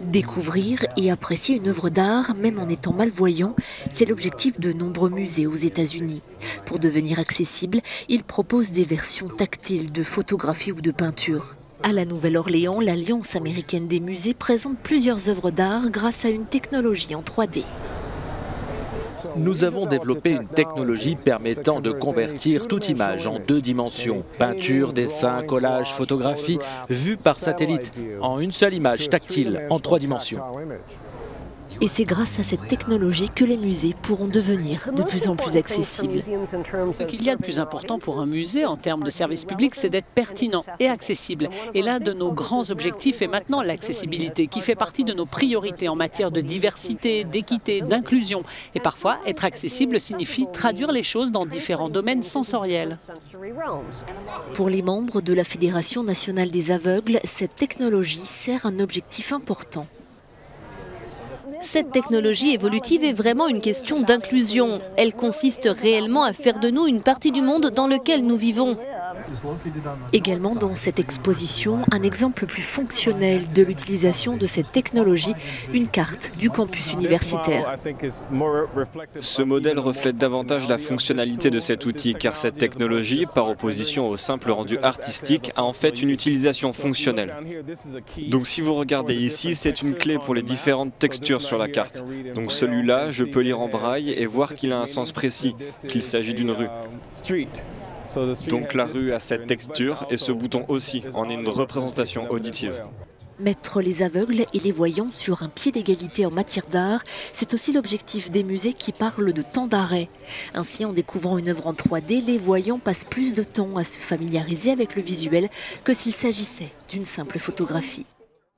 Découvrir et apprécier une œuvre d'art, même en étant malvoyant, c'est l'objectif de nombreux musées aux États-Unis. Pour devenir accessible, ils proposent des versions tactiles de photographie ou de peinture. À la Nouvelle-Orléans, l'Alliance américaine des musées présente plusieurs œuvres d'art grâce à une technologie en 3D. Nous avons développé une technologie permettant de convertir toute image en 2 dimensions, peinture, dessin, collage, photographie, vue par satellite, en une seule image tactile en 3 dimensions. Et c'est grâce à cette technologie que les musées pourront devenir de plus en plus accessibles. Ce qu'il y a de plus important pour un musée en termes de service public, c'est d'être pertinent et accessible. Et l'un de nos grands objectifs est maintenant l'accessibilité, qui fait partie de nos priorités en matière de diversité, d'équité, d'inclusion. Et parfois, être accessible signifie traduire les choses dans différents domaines sensoriels. Pour les membres de la Fédération nationale des aveugles, cette technologie sert un objectif important. Cette technologie évolutive est vraiment une question d'inclusion. Elle consiste réellement à faire de nous une partie du monde dans lequel nous vivons. Également dans cette exposition, un exemple plus fonctionnel de l'utilisation de cette technologie, une carte du campus universitaire. Ce modèle reflète davantage la fonctionnalité de cet outil, car cette technologie, par opposition au simple rendu artistique, a en fait une utilisation fonctionnelle. Donc si vous regardez ici, c'est une clé pour les différentes textures sur la carte. Donc celui-là, je peux lire en braille et voir qu'il a un sens précis, qu'il s'agit d'une rue. Donc la rue a cette texture et ce bouton aussi en est une représentation auditive. Mettre les aveugles et les voyants sur un pied d'égalité en matière d'art, c'est aussi l'objectif des musées qui parlent de temps d'arrêt. Ainsi, en découvrant une œuvre en 3D, les voyants passent plus de temps à se familiariser avec le visuel que s'il s'agissait d'une simple photographie.